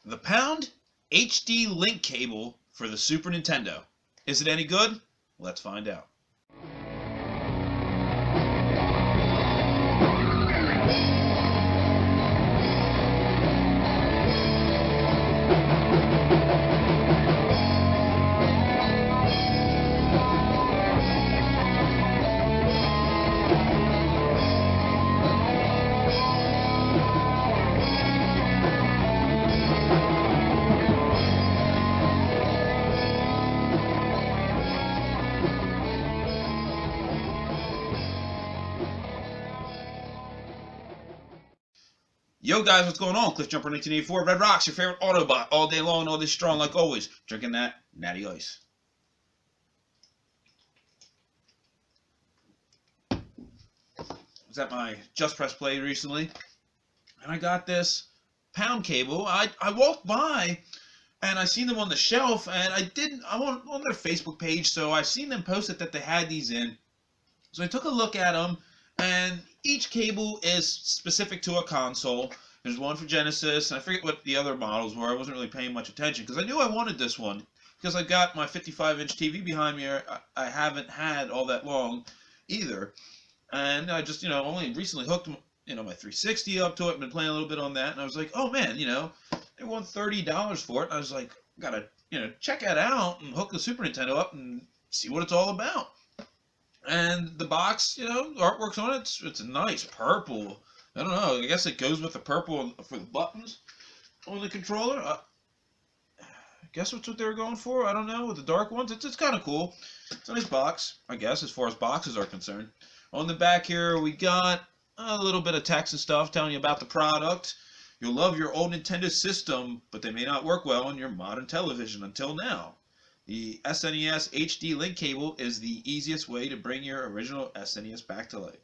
The Pound HD Link cable for the Super Nintendo. Is it any good? Let's find out. Yo guys, what's going on? Cliffjumper 1984, Red Rocks, your favorite Autobot, all day long, all day strong, like always, drinking that natty ice. I was at my Just Press Play recently, and I got this Pound cable. I walked by, and I seen them on the shelf, and I'm on their Facebook page, so I seen them posted that they had these in. So I took a look at them, and each cable is specific to a console. There's one for Genesis, and I forget what the other models were. I wasn't really paying much attention because I knew I wanted this one because I got my 55-inch TV behind me. I haven't had all that long either, and I just only recently hooked my 360 up to it and been playing a little bit on that. And I was like, oh man, they want $30 for it. And I was like, gotta check that out and hook the Super Nintendo up and see what it's all about. And the box, artwork's on it. It's a nice purple. I don't know. I guess it goes with the purple for the buttons on the controller. I guess that's what they were going for. I don't know. With the dark ones, it's kind of cool. It's a nice box, I guess, as far as boxes are concerned. On the back here, we got a little bit of text and stuff telling you about the product. You'll love your old Nintendo system, but they may not work well on your modern television until now. The SNES HD Link cable is the easiest way to bring your original SNES back to life.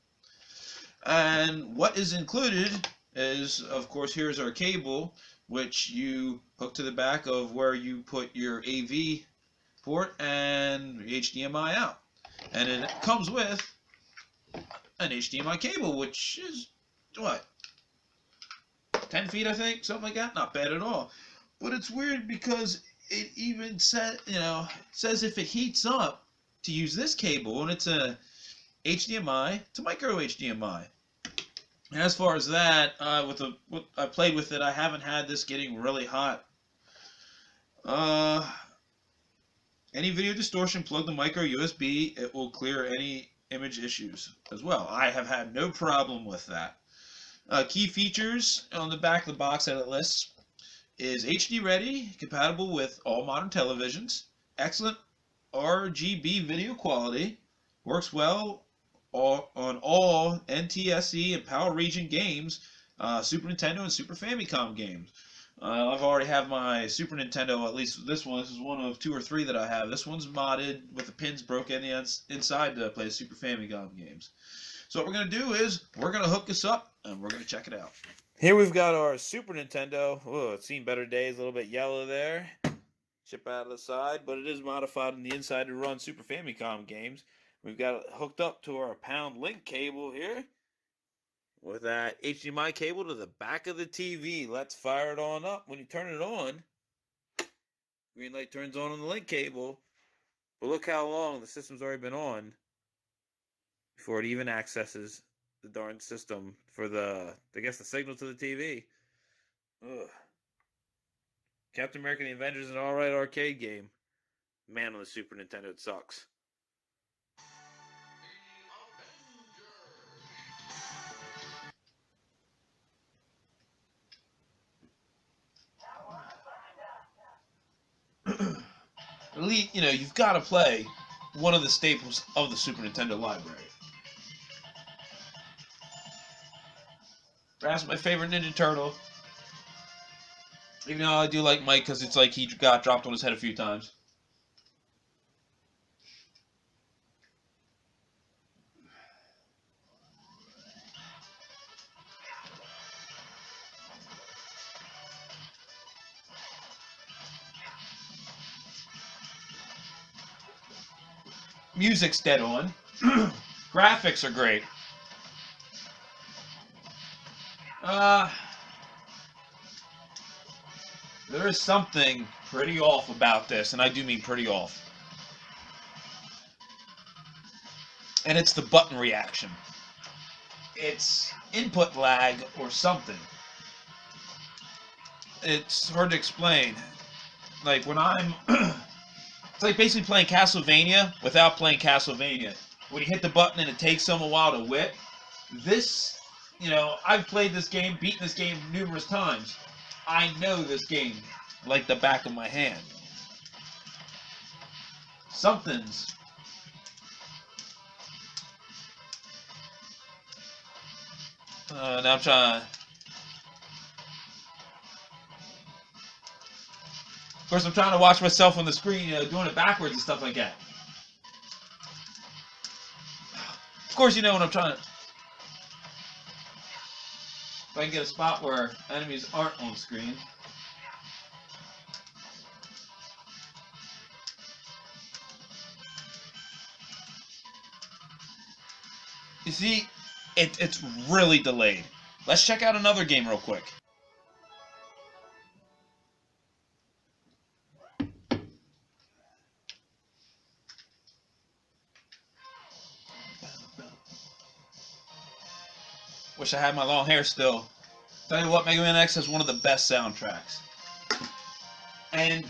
And what is included is, of course, here's our cable, which you hook to the back of where you put your AV port and HDMI out. And it comes with an HDMI cable, which is, what, 10 feet, I think? Something like that? Not bad at all. But it's weird because it even says if it heats up to use this cable, and it's a HDMI to micro HDMI. And as far as that, what I played with it, I haven't had this getting really hot. Any video distortion, plug the micro USB. It will clear any image issues as well. I have had no problem with that. Key features on the back of the box that it lists is HD ready, compatible with all modern televisions, excellent RGB video quality, works well on all NTSC and Power Region games, Super Nintendo and Super Famicom games. I've already have my Super Nintendo, at least this one. This is one of 2 or 3 that I have. This one's modded with the pins broken inside to play Super Famicom games. So what we're going to do is we're going to hook this up and we're going to check it out. Here we've got our Super Nintendo. Oh, it's seen better days. A little bit yellow there. Chip out of the side, but it is modified on the inside to run Super Famicom games. We've got it hooked up to our Pound Link cable here with that HDMI cable to the back of the TV. Let's fire it on up. When you turn it on, green light turns on the link cable. But look how long the system's already been on before it even accesses the darn system for the signal to the TV. Ugh. Captain America and the Avengers is an alright arcade game. Man, on the Super Nintendo, it sucks. You've got to play one of the staples of the Super Nintendo library. Perhaps my favorite Ninja Turtle. Even though I do like Mike because it's like he got dropped on his head a few times. Music's dead on. Graphics are great. There is something pretty off about this, and I do mean pretty off. And it's the button reaction. It's input lag or something. It's hard to explain. Like when I'm... it's like basically playing Castlevania without playing Castlevania. When you hit the button and it takes them a while to whip. This, I've played this game, beaten this game numerous times. I know this game like the back of my hand. Something's... now I'm trying... Of course, I'm trying to watch myself on the screen, doing it backwards and stuff like that. Of course, when I'm trying to... If I can get a spot where enemies aren't on screen. You see, it's really delayed. Let's check out another game real quick. Wish I had my long hair still. Tell you what, Mega Man X has one of the best soundtracks. And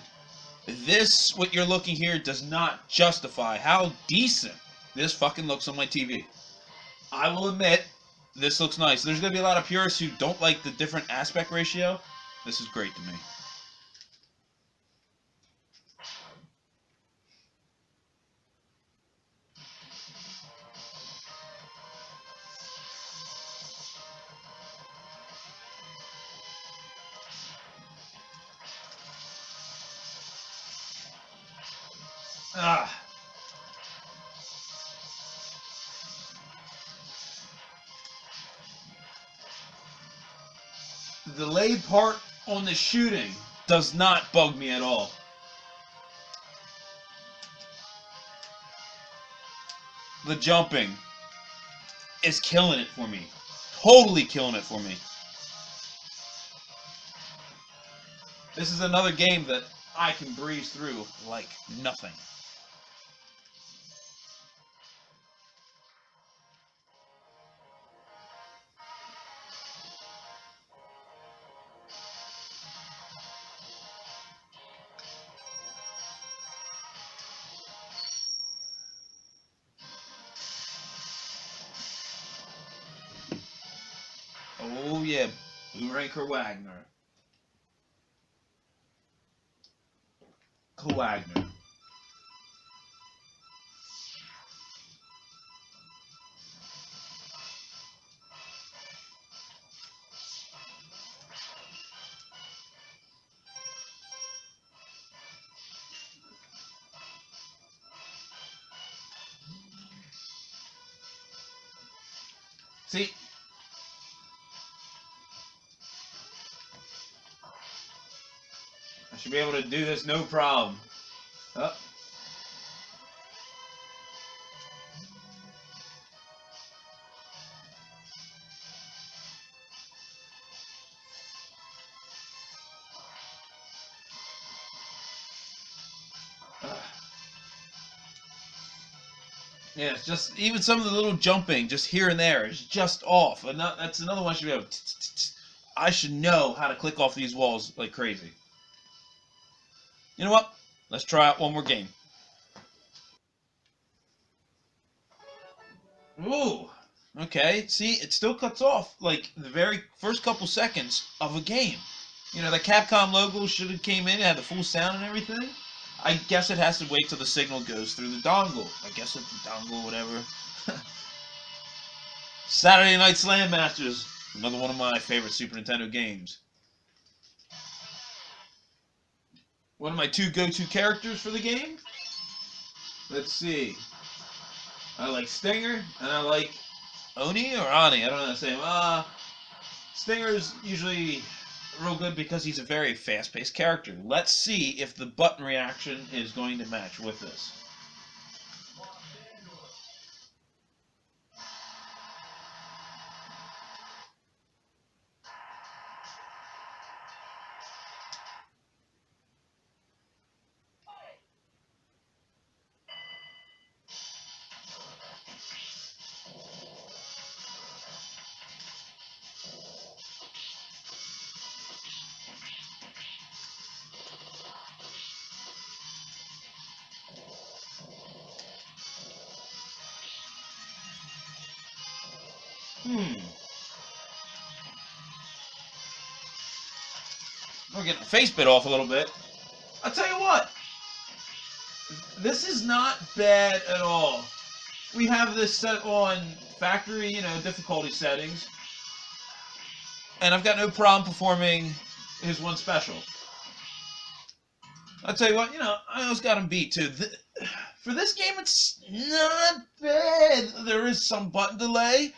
this, what you're looking here, does not justify how decent this fucking looks on my TV. I will admit, this looks nice. There's going to be a lot of purists who don't like the different aspect ratio. This is great to me. Ah. The delayed part on the shooting does not bug me at all. The jumping is killing it for me. Totally killing it for me. This is another game that I can breeze through like nothing. Oh yeah, Blue Raker Wagner. Wagner. See, I should be able to do this no problem. Oh. Yeah, it's just even some of the little jumping, just here and there, is just off. And that's another one I should be able to... I should know how to click off these walls like crazy. You know what? Let's try out one more game. Ooh. Okay, see, it still cuts off like the very first couple seconds of a game. The Capcom logo should have came in, it had the full sound and everything. I guess it has to wait till the signal goes through the dongle. I guess it's the dongle, whatever. Saturday Night Slam Masters, another one of my favorite Super Nintendo games. One of my two go-to characters for the game? Let's see. I like Stinger, and I like Oni or Ani. I don't know how to say him. Stinger's usually real good because he's a very fast-paced character. Let's see if the button reaction is going to match with this. We're getting the face bit off a little bit. I'll tell you what, this is not bad at all. We have this set on factory, difficulty settings, and I've got no problem performing his one special. I'll tell you what, I almost got him beat too. For this game, it's not bad. There is some button delay.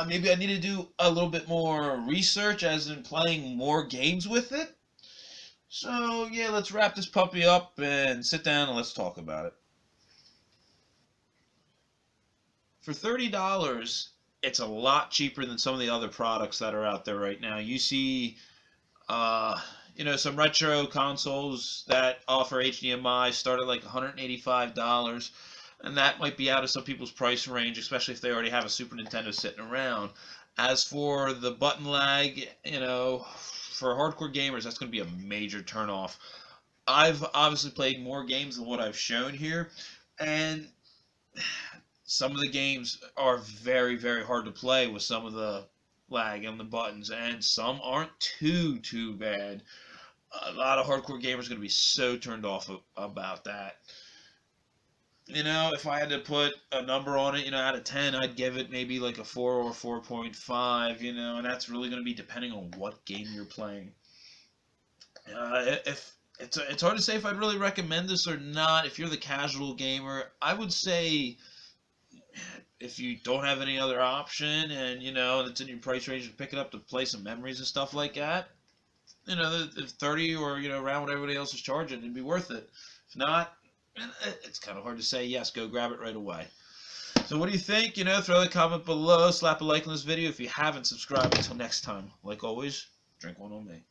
Maybe I need to do a little bit more research, as in playing more games with it. So, yeah, let's wrap this puppy up and sit down and let's talk about it. For $30, it's a lot cheaper than some of the other products that are out there right now. You see, some retro consoles that offer HDMI start at like $185, and that might be out of some people's price range, especially if they already have a Super Nintendo sitting around. As for the button lag, for hardcore gamers, that's going to be a major turnoff. I've obviously played more games than what I've shown here, and some of the games are very, very hard to play with some of the lag on the buttons, and some aren't too bad. A lot of hardcore gamers are going to be so turned off about that. If I had to put a number on it, out of 10, I'd give it maybe like a 4 or 4.5, and that's really going to be depending on what game you're playing. If it's hard to say if I'd really recommend this or not. If you're the casual gamer, I would say if you don't have any other option and, it's in your price range, to pick it up to play some memories and stuff like that, if 30 or, around what everybody else is charging, it'd be worth it. If not, it's kind of hard to say yes, go grab it right away. So what do you think? Throw a comment below, slap a like on this video if you haven't subscribed. Until next time, like always, drink one on me.